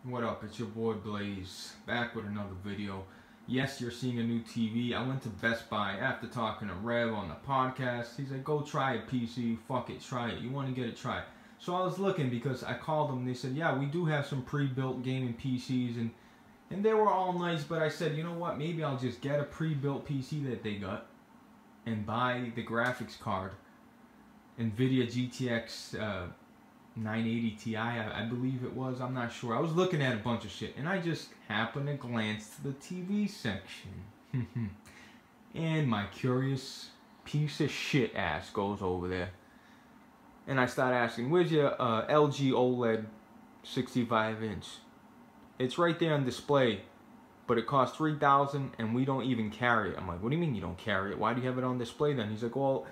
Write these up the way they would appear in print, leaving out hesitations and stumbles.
What up? It's your boy Blaze, back with another video. Yes, you're seeing a new TV. I went to Best Buy after talking to Rev on the podcast. He's like, go try it, PC. Fuck it, try it. You want to get it, try it. So I was looking because I called them. They said, yeah, we do have some pre-built gaming PCs. And they were all nice, but I said, you know what? Maybe I'll just get a pre-built PC that they got and buy the graphics card. NVIDIA GTX 980 Ti, I believe it was. I'm not sure. I was looking at a bunch of shit, and I just happened to glance to the TV section. And my curious piece of shit ass goes over there. And I start asking, where's your LG OLED 65-inch? It's right there on display, but it costs $3,000 and we don't even carry it. I'm like, what do you mean you don't carry it? Why do you have it on display then? He's like, well,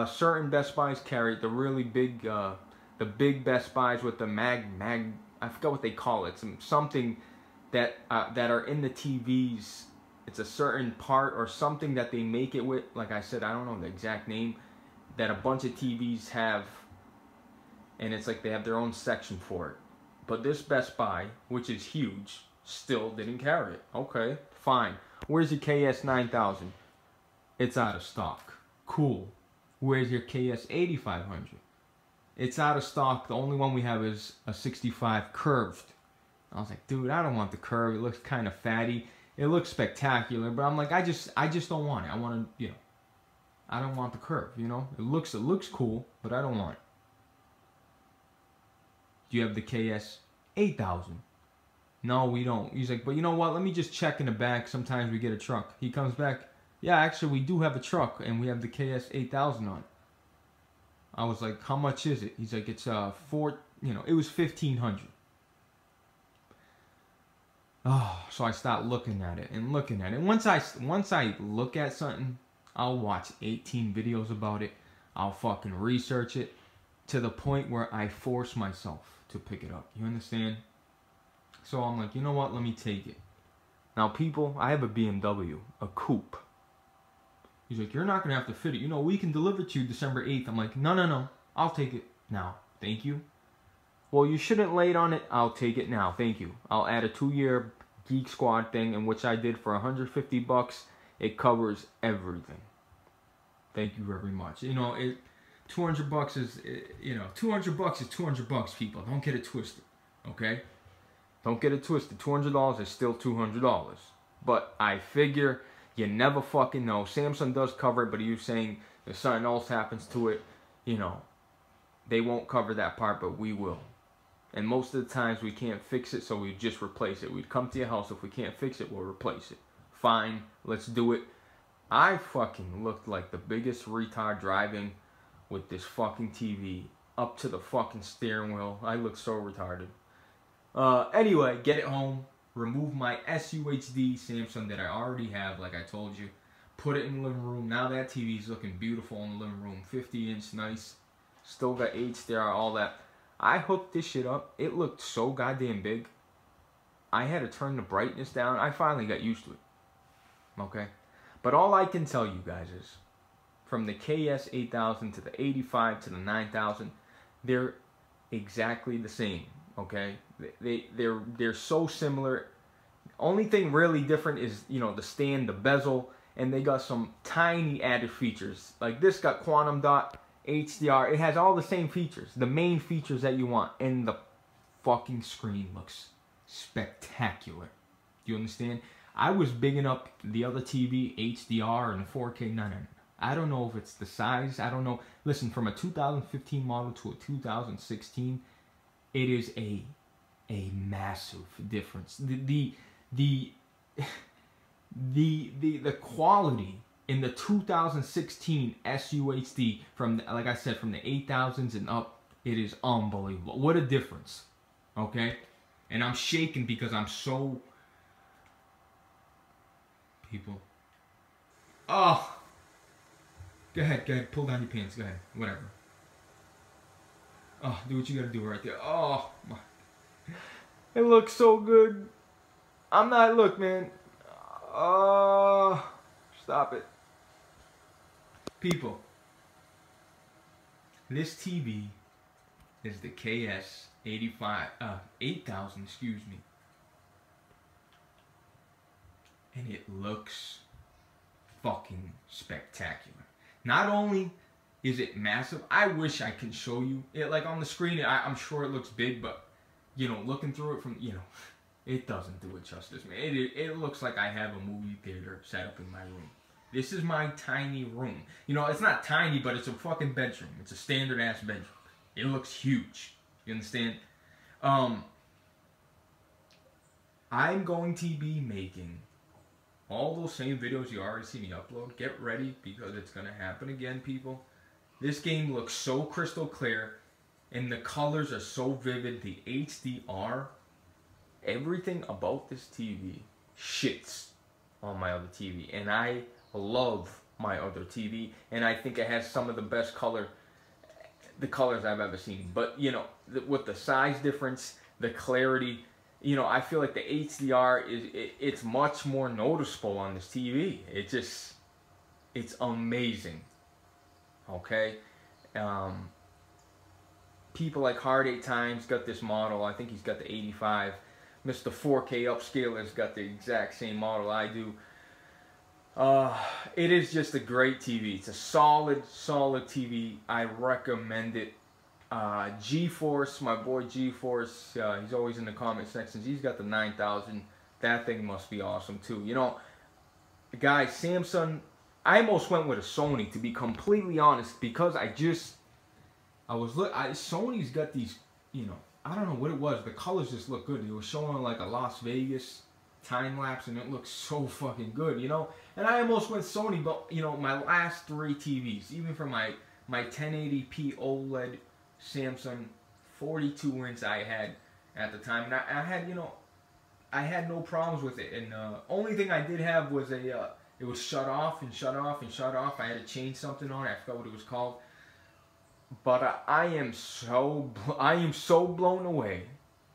certain Best Buys carry it. The really big, the big Best Buys with the I forgot what they call it. Something that are in the TVs. It's a certain part or something that they make it with. Like I said, I don't know the exact name. That a bunch of TVs have, and it's like they have their own section for it. But this Best Buy, which is huge, still didn't carry it. Okay, fine. Where's your KS9000? It's out of stock. Cool. Where's your KS8500? It's out of stock. The only one we have is a 65 curved. I was like, dude, I don't want the curve. It looks kind of fatty. It looks spectacular, but I'm like, I just don't want it. I want to, you know, I don't want the curve, you know? It looks cool, but I don't want it. Do you have the KS8000? No, we don't. He's like, but you know what? Let me just check in the back. Sometimes we get a truck. He comes back. Yeah, actually, we do have a truck, and we have the KS8000 on it. I was like, how much is it? He's like, it's it was $1,500. Oh, so I start looking at it and looking at it. Once I look at something, I'll watch 18 videos about it. I'll fucking research it to the point where I force myself to pick it up. You understand? So I'm like, you know what? Let me take it. Now, people, I have a BMW, a coupe. He's like, you're not going to have to fit it. You know, we can deliver it to you December 8th. I'm like, no. I'll take it now. Thank you. Well, you shouldn't late on it. I'll take it now. Thank you. I'll add a 2-year Geek Squad thing, in which I did for $150. It covers everything. Thank you very much. You know, $200 is, you know, $200 is $200, people. Don't get it twisted, okay? Don't get it twisted. $200 is still $200. But I figure you never fucking know. Samsung does cover it, but you're saying if something else happens to it, you know, they won't cover that part, but we will. And most of the times we can't fix it, so we just replace it. We'd come to your house. If we can't fix it, we'll replace it. Fine, let's do it. I fucking looked like the biggest retard driving with this fucking TV up to the fucking steering wheel. I look so retarded. Anyway, get it home. Remove my SUHD Samsung that I already have, like I told you. Put it in the living room. Now that TV's looking beautiful in the living room. 50-inch, nice. Still got HDR, all that. I hooked this shit up. It looked so goddamn big. I had to turn the brightness down. I finally got used to it. Okay? But all I can tell you guys is, from the KS8000 to the 85 to the 9000, they're exactly the same. Okay? They're so similar. Only thing really different is, you know, the stand, the bezel, and they got some tiny added features. Like this got quantum dot, HDR. It has all the same features, the main features that you want, and the fucking screen looks spectacular. Do you understand? I was bigging up the other TV, HDR and 4K. No. I don't know if it's the size. I don't know. Listen, from a 2015 model to a 2016, it is a massive difference. The quality in the 2016 SUHD, from, like I said, from the 8000s and up, it is unbelievable. What a difference. Okay? And I'm shaking because I'm so... People. Oh! Go ahead. Pull down your pants. Go ahead. Whatever. Oh, do what you gotta do right there. Oh, my. It looks so good. I'm not... Look, man. Stop it. People. This TV is the KS8000, excuse me. And it looks fucking spectacular. Not only is it massive, I wish I can show you it like on the screen. I'm sure it looks big, but you know, looking through it from, you know, it doesn't do it justice, man. It looks like I have a movie theater set up in my room. This is my tiny room. You know, it's not tiny, but it's a fucking bedroom. It's a standard ass bedroom. It looks huge. You understand? I'm going to be making all those same videos you already see me upload. Get ready, because it's going to happen again, people. This game looks so crystal clear, and the colors are so vivid. The HDR, everything about this TV shits on my other TV. And I love my other TV, and I think it has some of the best colors I've ever seen. But, you know, with the size difference, the clarity, you know, I feel like the HDR it's much more noticeable on this TV. It's amazing. Okay? People like Hard 8 Times got this model. I think he's got the 85. Mr. 4K Upscaler's got the exact same model I do. It is just a great TV. It's a solid TV. I recommend it. GeForce, my boy GeForce, he's always in the comment sections. He's got the 9000. That thing must be awesome too. You know, guys, Samsung, I almost went with a Sony, to be completely honest, because Sony's got these, you know, I don't know what it was. The colors just look good. It was showing like a Las Vegas time lapse, and it looks so fucking good, you know. And I almost went Sony, but you know, my last 3 TVs, even for my 1080p OLED Samsung 42-inch I had at the time, and I had, you know, I had no problems with it. And only thing I did have was it was shut off and shut off and shut off. I had to change something on it. I forgot what it was called. But I am so blown away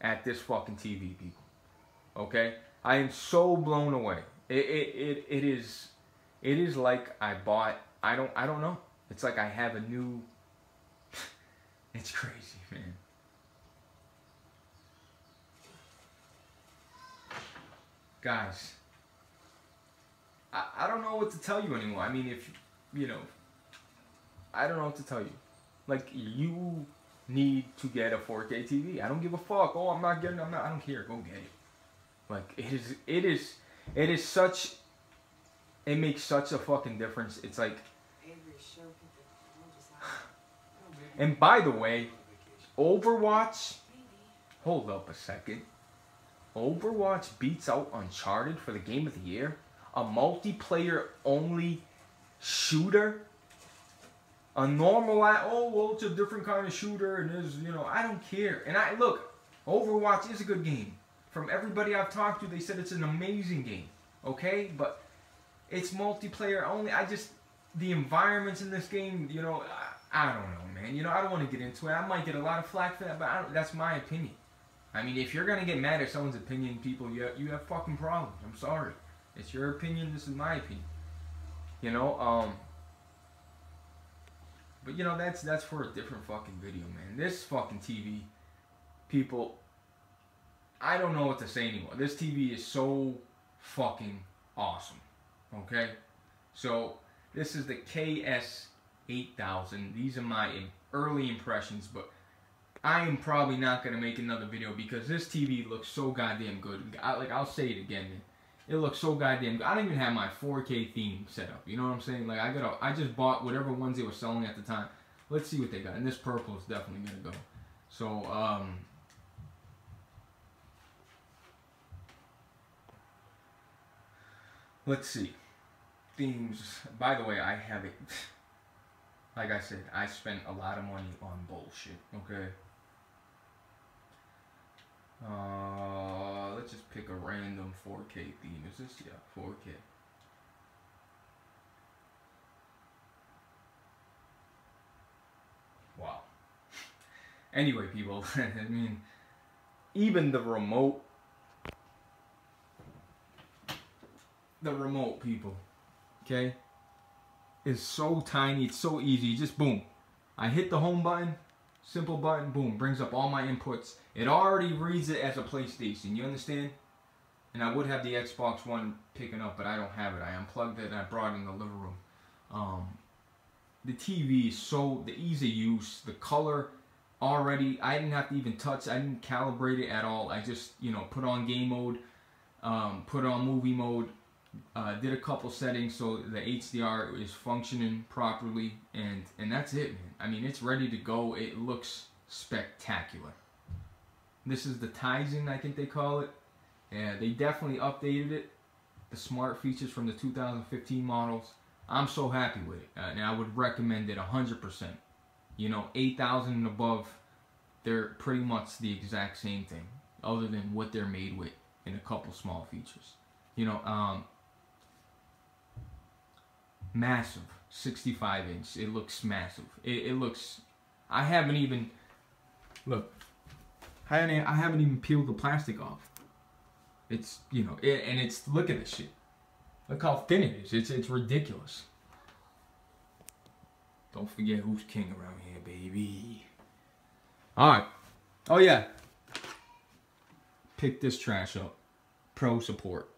at this fucking TV, people. Okay, I am so blown away. It is like I bought. I don't know. It's like I have a new. It's crazy, man. Guys, I don't know what to tell you anymore. I mean, if you know, I don't know what to tell you. Like, you need to get a 4K TV. I don't give a fuck. Oh, I don't care. Go get it. Like, it is such, it makes such a fucking difference. It's like, and by the way, Overwatch, hold up a second. Overwatch beats out Uncharted for the game of the year. A multiplayer only shooter. A normal, oh, well, it's a different kind of shooter, and there's, you know, I don't care. And look, Overwatch is a good game. From everybody I've talked to, they said it's an amazing game. Okay? But it's multiplayer only. The environments in this game, you know, I don't know, man. You know, I don't want to get into it. I might get a lot of flack for that, but that's my opinion. I mean, if you're going to get mad at someone's opinion, people, you have fucking problems. I'm sorry. It's your opinion. This is my opinion. You know, but, you know, that's for a different fucking video, man. This fucking TV, people, I don't know what to say anymore. This TV is so fucking awesome. Okay? So, this is the KS8000. These are my early impressions, but I am probably not going to make another video because this TV looks so goddamn good. I'll say it again, man. It looks so goddamn good. I don't even have my 4K theme set up. You know what I'm saying? Like, I just bought whatever ones they were selling at the time. Let's see what they got. And this purple is definitely going to go. So, let's see. Themes. By the way, I have it. Like I said, I spent a lot of money on bullshit. Okay. Let's just pick a random 4K theme. Is this? Yeah, 4K. Wow. Anyway, people, I mean, even the remote, people, okay, is so tiny. It's so easy. Just boom. I hit the home button. Simple button, boom, brings up all my inputs. It already reads it as a PlayStation, you understand? And I would have the Xbox One picking up, but I don't have it. I unplugged it and I brought it in the living room. The TV is the ease of use, the color already, I didn't have to even touch, I didn't calibrate it at all. I just, put on game mode, put on movie mode, did a couple settings so the HDR is functioning properly, and that's it, man. I mean, it's ready to go. It looks spectacular. This is the Tizen, I think they call it. Yeah, they definitely updated it. The smart features from the 2015 models. I'm so happy with it, and I would recommend it 100%. 8,000 and above, they're pretty much the exact same thing, other than what they're made with and a couple small features. Massive, 65 inch. It looks massive. It looks. I haven't even peeled the plastic off. It's and it's, look at this shit. Look how thin it is. It's ridiculous. Don't forget who's king around here, baby. All right. Oh yeah. Pick this trash up. Pro support.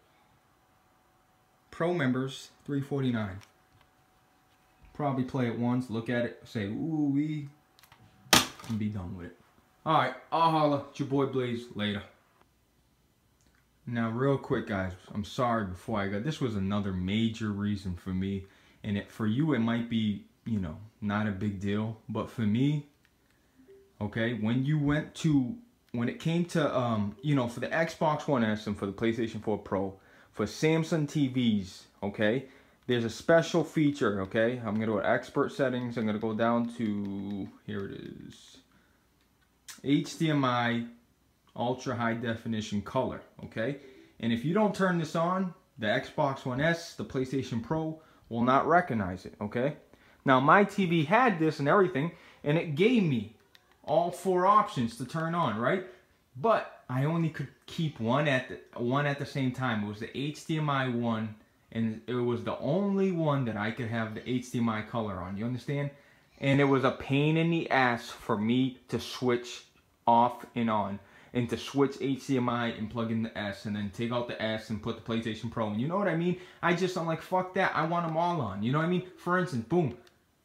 Pro members, $3.49. Probably play it once, look at it, say ooh wee, and be done with it. All right, I'll holla. It's your boy Blaze. Later. Now, real quick, guys, I'm sorry before I go. This was another major reason for me, and for you it might be, not a big deal, but for me, okay, when it came to, for the Xbox One S and for the PlayStation 4 Pro, for Samsung TVs, okay, there's a special feature, okay? I'm going to go to expert settings. I'm going to go down to, here it is, HDMI ultra high definition color, okay? And if you don't turn this on, the Xbox One S, the PlayStation Pro will not recognize it, okay? Now, my TV had this and everything, and it gave me all 4 options to turn on, right? But I only could keep one at the same time. It was the HDMI one, and it was the only one that I could have the HDMI color on. You understand? And it was a pain in the ass for me to switch off and on, and to switch HDMI and plug in the S, and then take out the S and put the PlayStation Pro. And you know what I mean? I'm like, fuck that. I want them all on. You know what I mean? For instance, boom.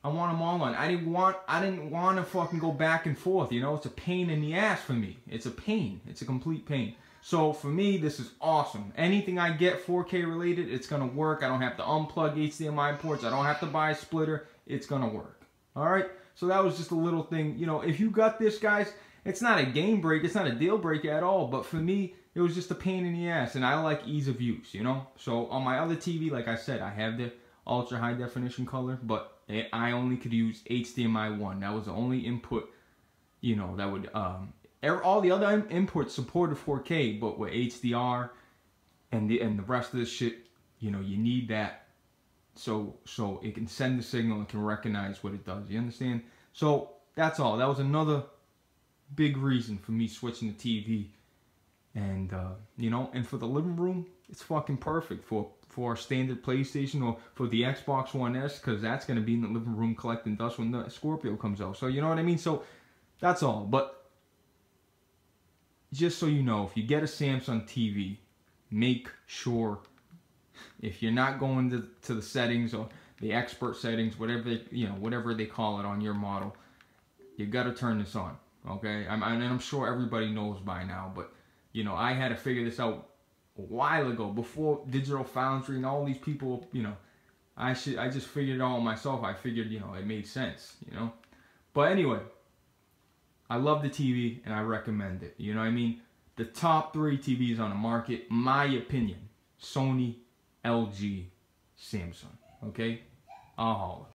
I want them all on. I didn't want to fucking go back and forth. It's a pain in the ass for me. It's a pain. It's a complete pain. So for me, this is awesome. Anything I get 4K related, it's gonna work. I don't have to unplug HDMI ports. I don't have to buy a splitter. It's gonna work. All right. So that was just a little thing. If you got this, guys, it's not a game break. It's not a deal breaker at all. But for me, it was just a pain in the ass, and I like ease of use. So on my other TV, like I said, I have the ultra high definition color, but I only could use HDMI 1. That was the only input, that would, all the other inputs supported 4K, but with HDR and the rest of this shit, you need that so it can send the signal and can recognize what it does. You understand? So that's all. That was another big reason for me switching the TV. And, and for the living room, it's fucking perfect for a standard PlayStation or for the Xbox One S, because that's going to be in the living room collecting dust when the Scorpio comes out. So, you know what I mean? So, that's all. But, just so you know, if you get a Samsung TV, make sure, if you're not going to the settings or the expert settings, whatever they call it on your model, you got to turn this on, okay? I'm sure everybody knows by now, but, I had to figure this out a while ago, before Digital Foundry and all these people, I just figured it all myself. I figured, it made sense, But anyway, I love the TV and I recommend it. You know what I mean? The top 3 TVs on the market, my opinion: Sony, LG, Samsung. Okay? I'll holla.